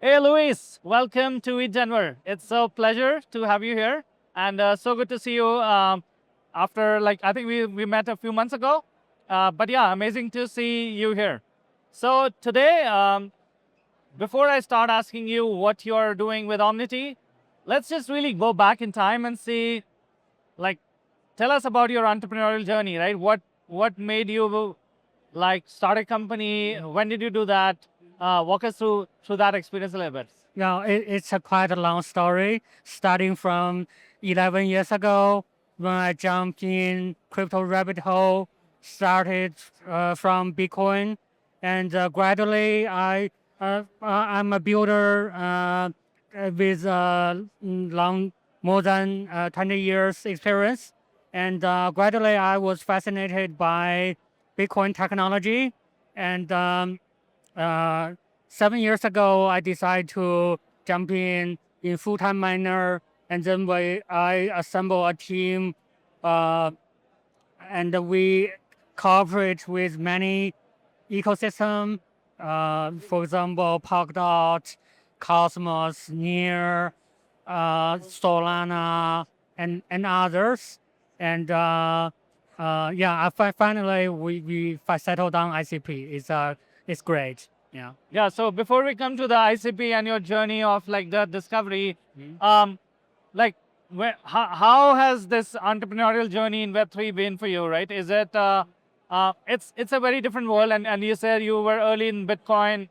Hey, Louis, welcome to ETH Denver. It's a pleasure to have you here, and so good to see you. After I think we met a few months ago, but yeah, amazing to see you here. So today, before I start asking you what you're doing with Omnity, let's just really go back in time and see, like, tell us about your entrepreneurial journey, right? What made you start a company? When did you do that? Walk us through that experience a little bit. No, it's a quite a long story, starting from 11 years ago when I jumped in crypto rabbit hole, started from Bitcoin, and gradually I'm a builder with more than 20 years experience, and gradually I was fascinated by Bitcoin technology, and uh, 7 years ago, I decided to jump in full-time miner, and then I assemble a team, uh, and we cooperate with many ecosystem. For example, Polkadot, Cosmos, Near, Solana, and others. And yeah, finally we settled on ICP. It's great. Yeah. Yeah. So before we come to the ICP and your journey of the discovery, um, like how has this entrepreneurial journey in Web3 been for you? Right? Is it it's a very different world, and you said you were early in Bitcoin.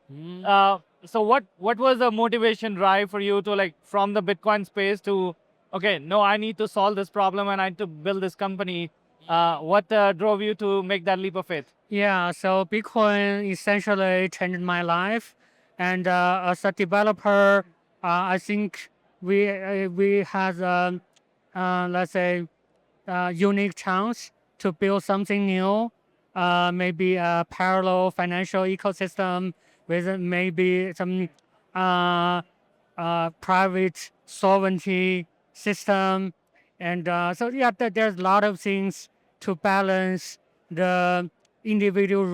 So what was the motivation drive for you to from the Bitcoin space to okay, no, I need to solve this problem and I need to build this company. What drove you to make that leap of faith? Yeah, so Bitcoin essentially changed my life, and as a developer, I think we had let's say unique chance to build something new, maybe a parallel financial ecosystem with maybe some uh, private sovereignty system, and so yeah, there's a lot of things to balance the individual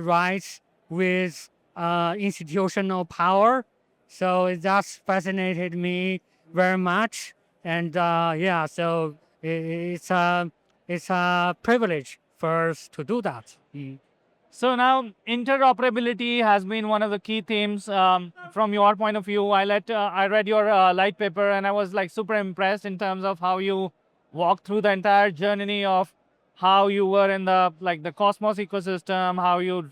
rights with institutional power. So it just fascinated me very much, and yeah, so it's a privilege for us to do that. So now interoperability has been one of the key themes from your point of view. I read your light paper and I was super impressed in terms of how you walked through the entire journey of how you were in the the Cosmos ecosystem, how you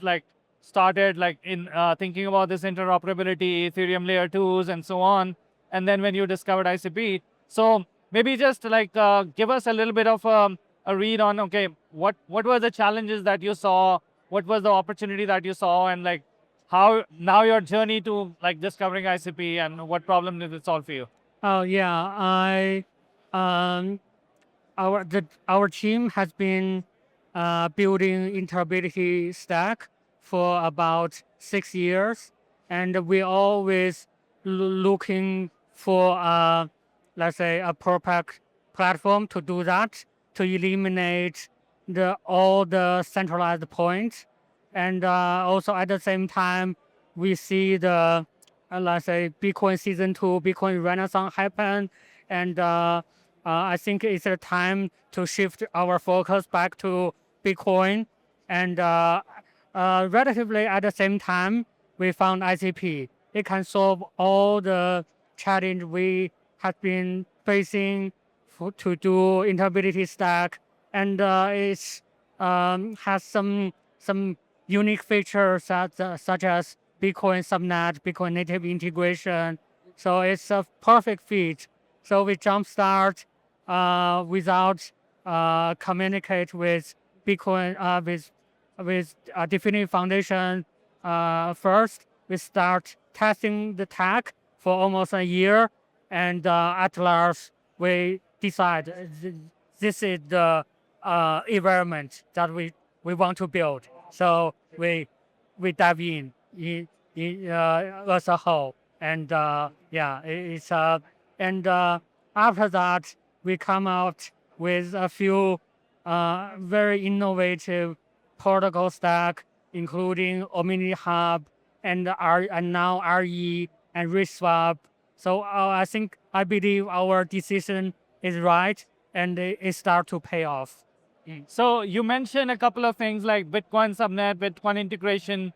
started in thinking about this interoperability, Ethereum layer twos, and so on, and then when you discovered ICP. So maybe just give us a little bit of a read on okay, what were the challenges that you saw, what was the opportunity that you saw, and how now your journey to discovering ICP and what problem did it solve for you? Oh yeah, um, our team has been building interoperability stack for about 6 years, and we always looking for let's say a perfect platform to do that, to eliminate all the centralized points, and also at the same time we see the let's say Bitcoin season two, Bitcoin Renaissance happen, and I think it's a time to shift our focus back to Bitcoin. And relatively at the same time, we found ICP. It can solve all the challenge we have been facing to do interoperability stack, and it has some unique features such as Bitcoin subnet, Bitcoin native integration. So it's a perfect fit. So we jumpstart without communicate with Bitcoin with a definitive foundation. First, we start testing the tech for almost a year, and at last we decide this is the environment that we want to build. So we dive in as a whole, and yeah, it's and after that we come out with a few very innovative protocol stack, including Omnity Hub and now RE and RichSwap. So I believe our decision is right, and it start to pay off. So you mentioned a couple of things like Bitcoin subnet, Bitcoin integration.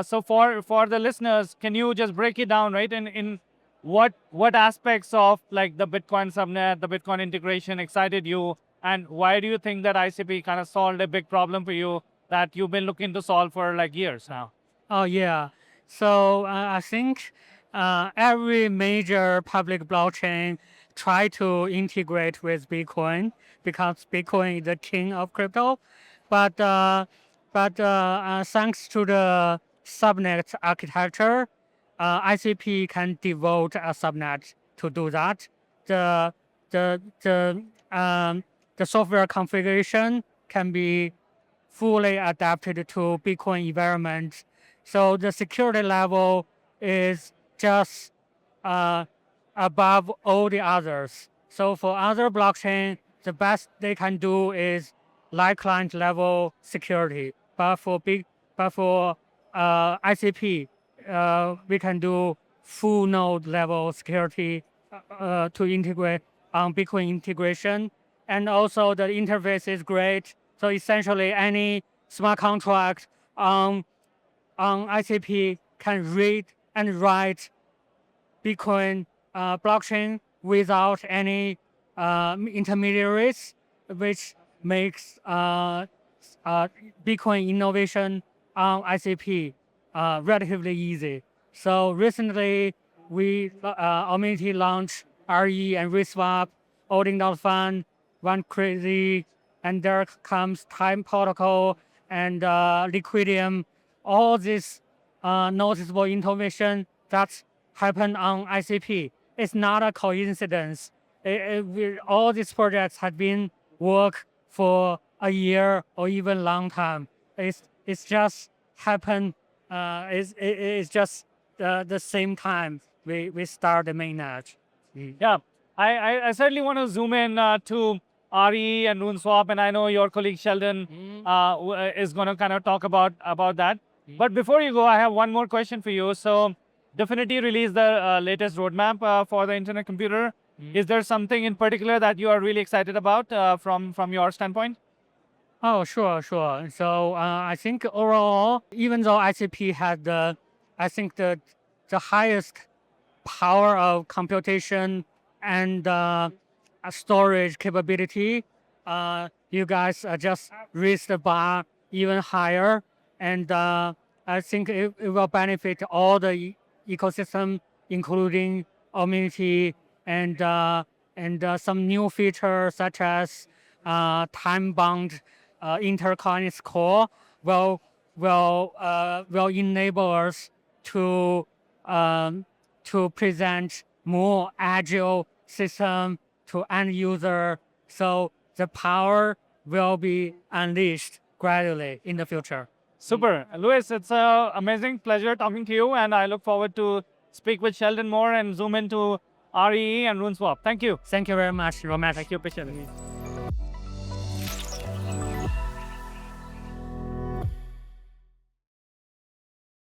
So for the listeners, can you just break it down, right? In what aspects of like the Bitcoin subnet, the Bitcoin integration excited you, and why do you think that ICP kind of solved a big problem for you that you've been looking to solve for like years now? Oh yeah. So I think every major public blockchain try to integrate with Bitcoin because Bitcoin is the king of crypto. But thanks to the subnet architecture, ICP can devote a subnet to do that. The the the the software configuration can be fully adapted to Bitcoin environment. So the security level is just above all the others. So for other blockchain, the best they can do is light client level security. But for ICP, we can do full node level security to integrate on Bitcoin integration. And also the interface is great. So essentially any smart contract on ICP can read and write Bitcoin blockchain without any intermediaries, which makes Bitcoin innovation on ICP relatively easy. So recently, we Omnity launched RE and RichSwap, Odin.Fun, One Crazy, and there comes Time Protocol and Liquidium. All this noticeable innovation that happened on ICP. It's not a coincidence. All these projects have been work for a year or even long time. It's just happened. It's just the same time we start the mainnet. Yeah, I certainly want to zoom in to RE and RuneSwap, and I know your colleague Sheldon is going to kind of talk about that. But before you go, I have one more question for you. So, Definity released the latest roadmap for the internet computer. Is there something in particular that you are really excited about from your standpoint? Oh, sure. So I think overall, even though ICP had I think the highest power of computation and storage capability, you guys just raised the bar even higher, and I think it will benefit all the ecosystem, including Omnity and some new features such as time-bound interconnect core will enable us to present more agile system to end user. So the power will be unleashed gradually in the future. Super. Louis, it's an amazing pleasure talking to you, and I look forward to speak with Sheldon more and zoom into REE and RuneSwap. Thank you. Thank you very much, Romesh. Thank you, Pichel.